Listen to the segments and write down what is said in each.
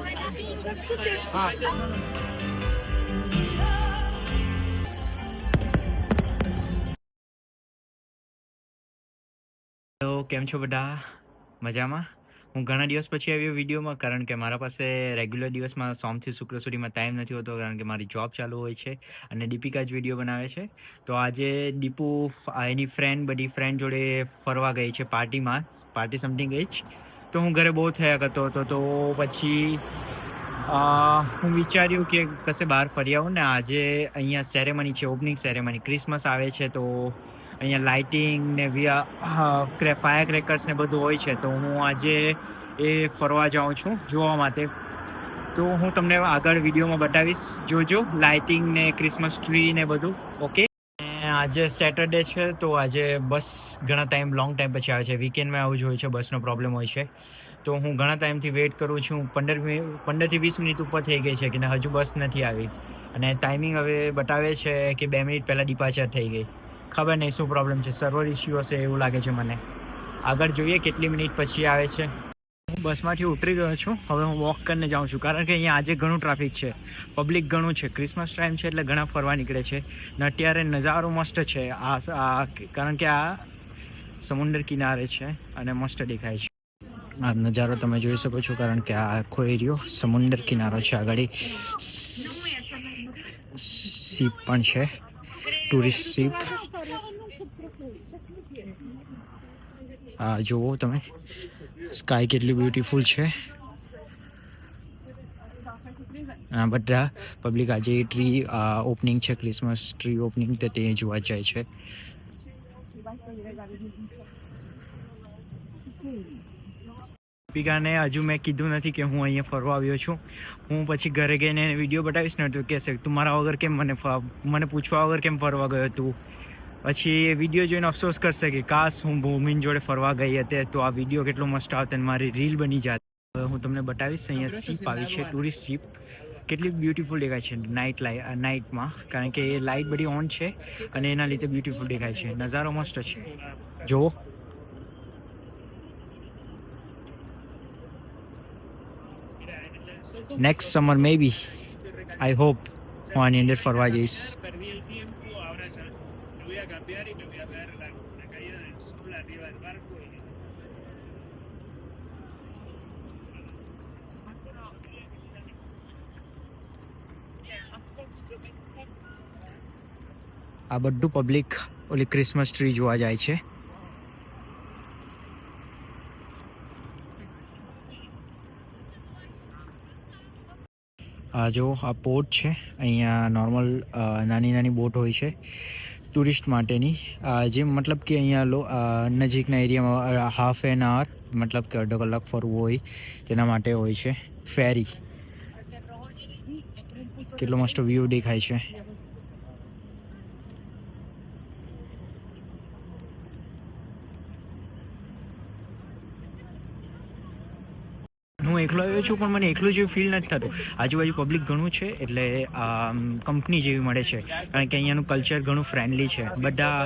તો કેમ છો બધા? મજામાં? હું ઘણા દિવસ પછી આવ્યો વિડીયોમાં, કારણ કે મારા પાસે રેગ્યુલર દિવસમાં સોમથી શુક્ર સુધીમાં ટાઈમ નથી હોતો, કારણ કે મારી જોબ ચાલુ હોય છે અને દીપિકા જ વિડીયો બનાવે છે. તો આજે દીપુ એની બધી ફ્રેન્ડ જોડે ફરવા ગઈ છે પાર્ટી સમથિંગ ગઈ છે. તો હું ઘરે બહુ થયા કરતો હતો, તો પછી હું વિચાર્યું કે કશે બહાર ફરી આવું ને. આજે અહીંયા સેરેમની છે, ઓપનિંગ સેરેમની, ક્રિસમસ આવે છે, તો અહીંયા લાઇટિંગ ને ફાયર ક્રેકર્સ ને બધું હોય છે. તો હું આજે એ ફરવા જાઉં છું જોવા માટે. તો હું તમને આગળ વિડીયોમાં બતાવીશ. જોજો લાઇટિંગ ને ક્રિસમસ ટ્રી ને બધું. ઓકે. આજે સેટરડે છે, તો આજે બસ ઘણા લોંગ ટાઈમ પછી આવે છે. વીકેન્ડમાં આવું જ હોય છે, બસનો પ્રોબ્લેમ હોય છે. તો હું ઘણા ટાઈમથી વેઇટ કરું છું. 15થી 20 મિનિટ ઉપર થઈ ગઈ છે કે હજુ બસ નથી આવી, અને ટાઈમિંગ હવે બતાવે છે કે 2 મિનિટ પહેલાં ડિપાર્ચર થઈ ગઈ. ખબર નહીં શું પ્રોબ્લેમ છે, સર્વર ઇસ્યુ હશે એવું લાગે છે મને. આગળ જોઈએ કેટલી મિનિટ પછી આવે છે. હું બસમાંથી ઉતરી ગયો છું. હવે હું વોક કરીને જાઉં છું, કારણ કે અહીંયા આજે ઘણું ટ્રાફિક છે, પબ્લિક ઘણું છે. ક્રિસમસ ટાઈમ છે એટલે ઘણા ફરવા નીકળે છે ને. અત્યારે નજારો મસ્ત છે કારણ કે આ સમુદ્ર કિનારે છે અને મસ્ત દેખાય છે. આ નજારો તમે જોઈ શકો છો, કારણ કે આ આખો એરિયો સમુદ્ર કિનારો છે. આગળ સીપ પણ છે, ટુરિસ્ટ સીપ. આ જુઓ તમે, સ્કાય કેટલી બ્યુટીફુલ છે. આ બધા પબ્લિક આજે ટ્રી ઓપનિંગ છે, ક્રિસમસ ટ્રી ઓપનિંગ, તો તે જોવા જાય છે. દીપિકાને હજુ મેં કીધું નથી કે હું અહીંયા ફરવા આવ્યો છું. હું પછી ઘરે ગઈને વિડીયો બતાવીશ ને, તો કહેશે તું મારા વગર કેમ મને પૂછવા વગર કેમ ફરવા ગયો તું. પછી એ વિડીયો જોઈને અફસોસ કરશે કે કાશ હું ભૂમિન જોડે ફરવા ગઈ હતી, તો આ વિડીયો કેટલો મસ્ત આવતો અને મારી રીલ બની જાત. હવે હું તમને બતાવીશ. અહીંયા સીપ આવી છે, ટુરિસ્ટ સીપ. કેટલી બ્યુટીફુલ દેખાય છે નાઇટમાં, કારણ કે એ લાઇટ બધી ઓન છે અને એના લીધે બ્યુટીફુલ દેખાય છે. નજારો મસ્ત છે, જુઓ. Next summer maybe, I hope હું આની અંદર ફરવા જઈશ. આ બધું પબ્લિક ઓલી ક્રિસમસ ટ્રી જોવા જાય છે. આ જો આ બોટ છે, અહીંયા નોર્મલ નાની બોટ હોય છે ટુરિસ્ટ માટેની. જે મતલબ કે અહીંયા નજીકના એરિયામાં હાફ એન આવર, મતલબ કે અડધો કલાક ફરવું હોય તેના માટે હોય છે ફેરી. કેટલો મસ્ત વ્યૂ દેખાય છે. હું એકલો આવ્યો છું, પણ મને એકલું જેવું ફીલ નથી થતું. આજુબાજુ પબ્લિક ઘણું છે, એટલે કંપની જેવી મળે છે, કારણ કે અહીંયાનું કલ્ચર ઘણું ફ્રેન્ડલી છે. બધા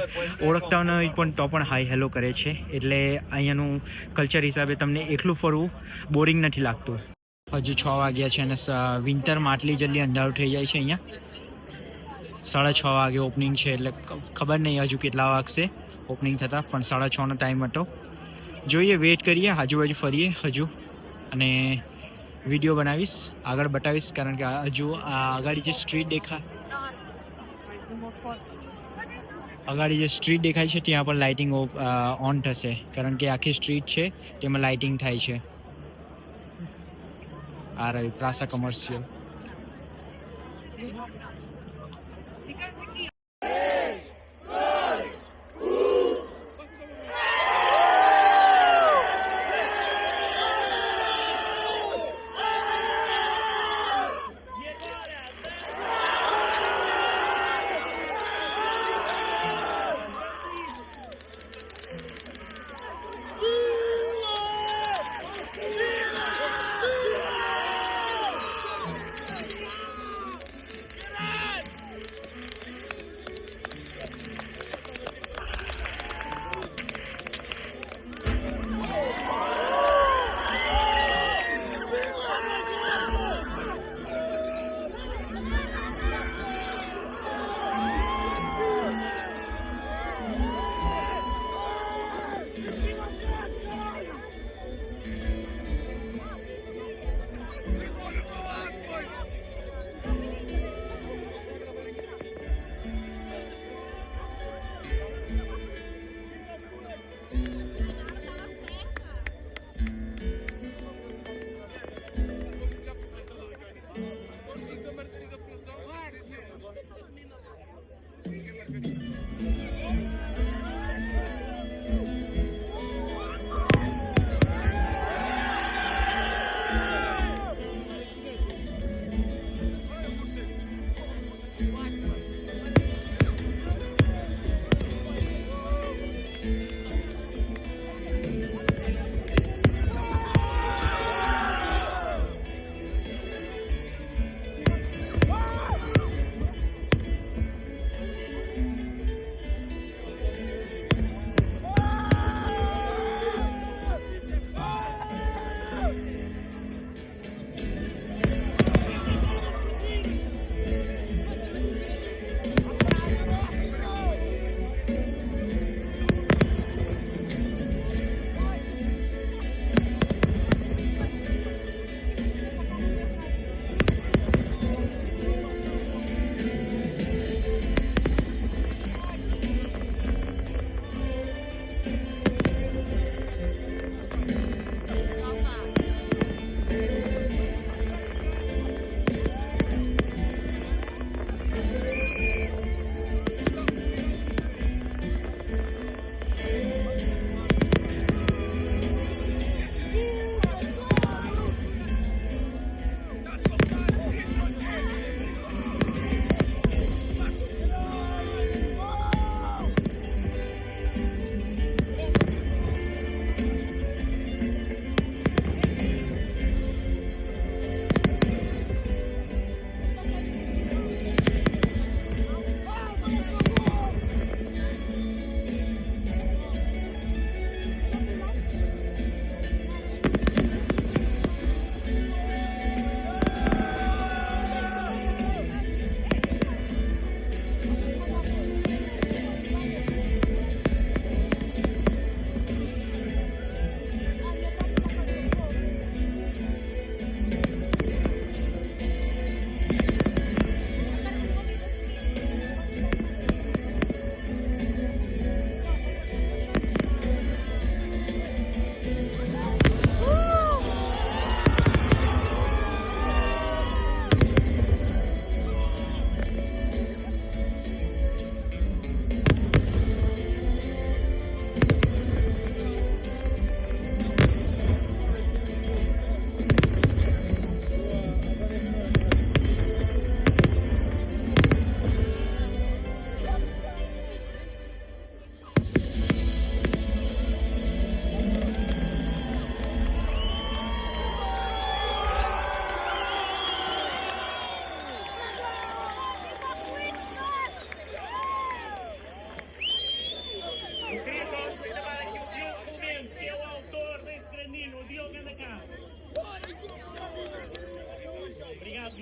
ઓળખતા ન હોય પણ તો પણ હાઈ હેલો કરે છે. એટલે અહીંયાનું કલ્ચર હિસાબે તમને એકલું ફરવું બોરિંગ નથી લાગતું. હજુ 6 વાગ્યા છે અને વિન્ટરમાં આટલી જલ્દી અંધારું થઈ જાય છે. અહીંયા 6:30 વાગે ઓપનિંગ છે, એટલે ખબર નહીં હજુ કેટલા વાગશે ઓપનિંગ થતાં, પણ 6:30નો ટાઈમ હતો. જોઈએ, વેઇટ કરીએ, આજુબાજુ ફરીએ હજુ, અને વિડીયો બનાવીશ, આગળ બતાવીશ. કારણ કે હજુ આગળ જે સ્ટ્રીટ દેખાય છે ત્યાં પણ લાઇટિંગ ઓન થશે, કારણ કે આખી સ્ટ્રીટ છે તેમાં લાઇટિંગ થાય છે. આ રહ્યું પ્લાસા commercial.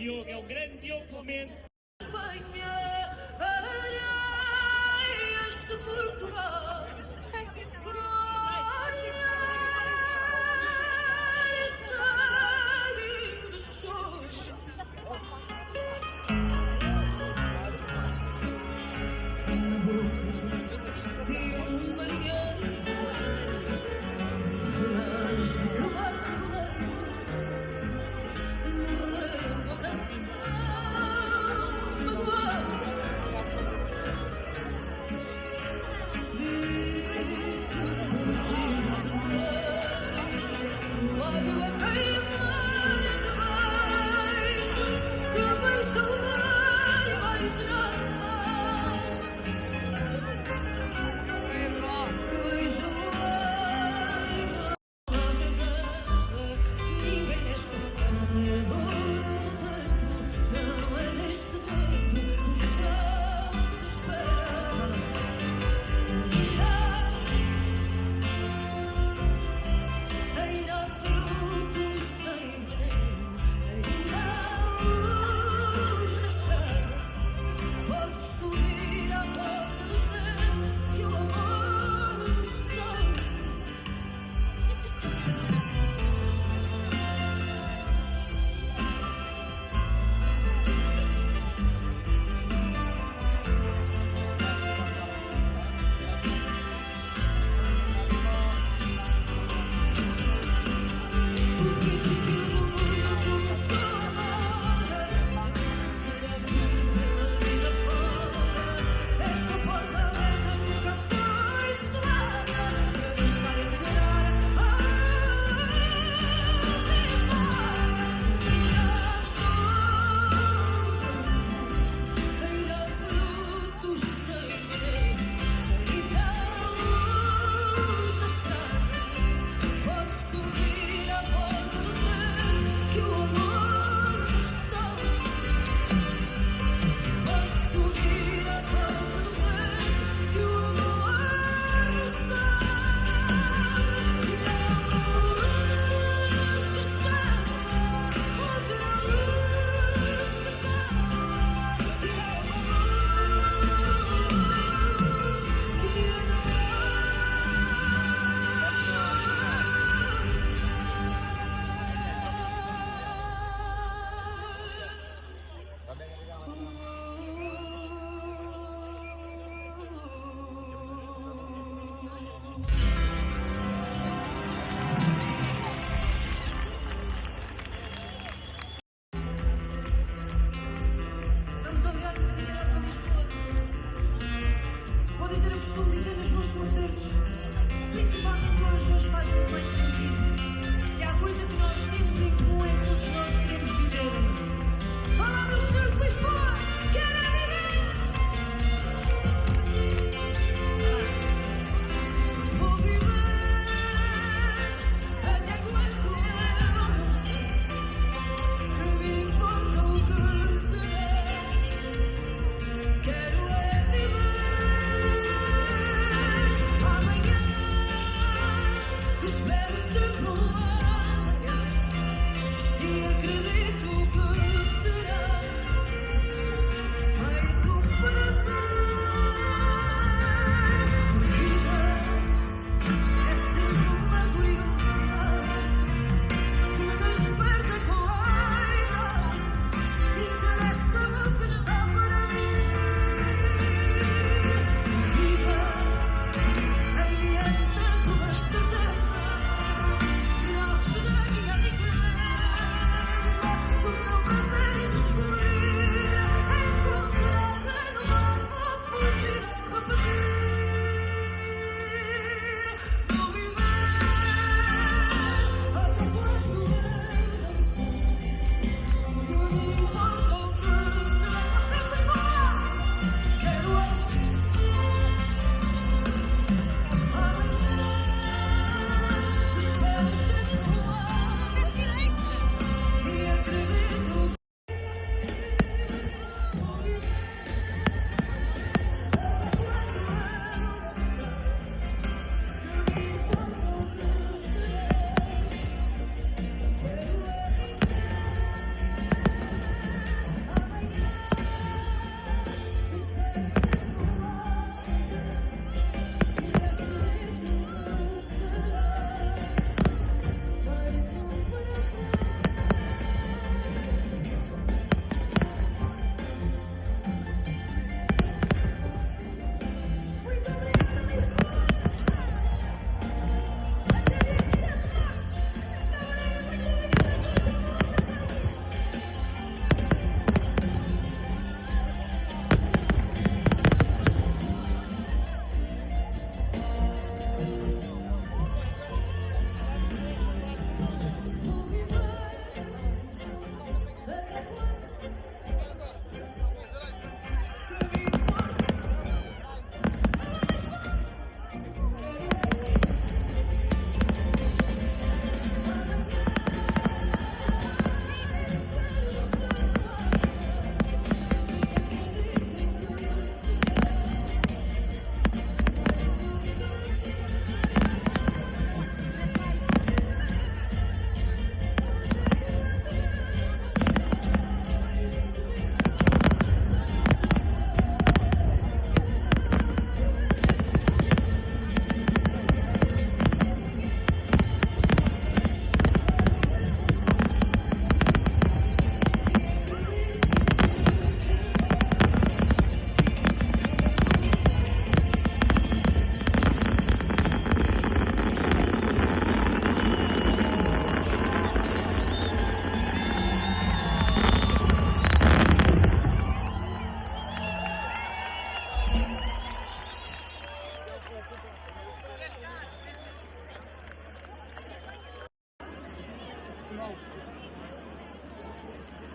Diogo, é o grande Diogo Clemente. Espanha, areias de Portugal.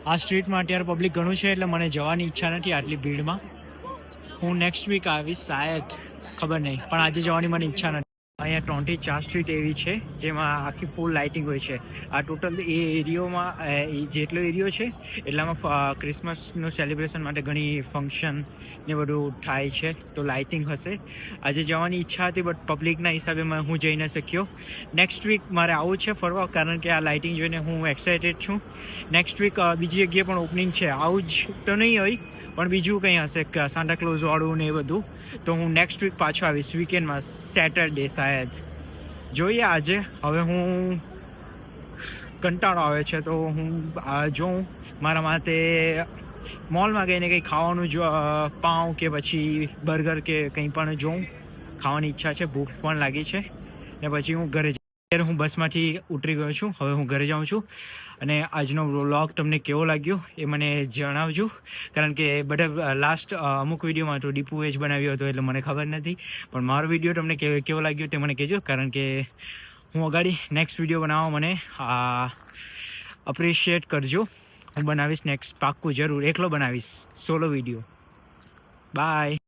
આ સ્ટ્રીટમાં અત્યારે પબ્લિક ઘણું છે એટલે મને જવાની ઈચ્છા નથી આટલી ભીડમાં. હું નેક્સ્ટ વીક આવીશ શાયદ, ખબર નહીં, પણ આજે જવાની મને ઈચ્છા નથી. અહીંયા 3 થી 4 સ્ટ્રીટ એવી છે જેમાં આખી ફૂલ લાઇટિંગ હોય છે. આ ટોટલ એ એરિયોમાં જેટલો એરિયો છે એટલામાં ક્રિસમસનું સેલિબ્રેશન માટે ઘણી ફંક્શન ને બધું થાય છે, તો લાઇટિંગ હશે. આજે જવાની ઈચ્છા હતી બટ પબ્લિકના હિસાબે હું જઈ ન શક્યો. નેક્સ્ટ વીક મારે આવું છે ફરવા, કારણ કે આ લાઇટિંગ જોઈને હું એક્સાઇટેડ છું. નેક્સ્ટ વીક બીજી જગ્યાએ પણ ઓપનિંગ છે, આવું જ તો નહીં હોય પણ બીજું કંઈ હશે સાન્ટા ક્લોઝ વાળું ને એ બધું, તો હું નેક્સ્ટ વીક પાછો આવીશ વીકેન્ડમાં, સેટરડે શાયદ. જોઈએ આજે. હવે હું કંટાળો આવે છે તો હું જોઉં મારા માટે મોલમાં ગઈને કંઈ ખાવાનું પાઉં કે પછી બર્ગર કે કંઈ પણ જોઉં. ખાવાની ઈચ્છા છે, ભૂખ પણ લાગી છે. ને પછી હું ઘરે અત્યારે હું બસમાંથી ઉતરી ગયો છું, હવે હું ઘરે જાઉં છું. અને આજનો વ્લોગ તમને કેવો લાગ્યો એ મને જણાવજો, કારણ કે બધા લાસ્ટ અમુક વિડીયોમાં તો દીપુએ જ બનાવ્યો હતો એટલે મને ખબર નથી, પણ મારો વિડીયો તમને કેવો લાગ્યો તે મને કહેજો, કારણ કે હું અગાડી નેક્સ્ટ વિડીયો બનાવવા મને અપ્રિશિએટ કરજો. હું બનાવીશ નેક્સ્ટ, પાક્કું જરૂર એકલો બનાવીશ સોલો વિડીયો. બાય.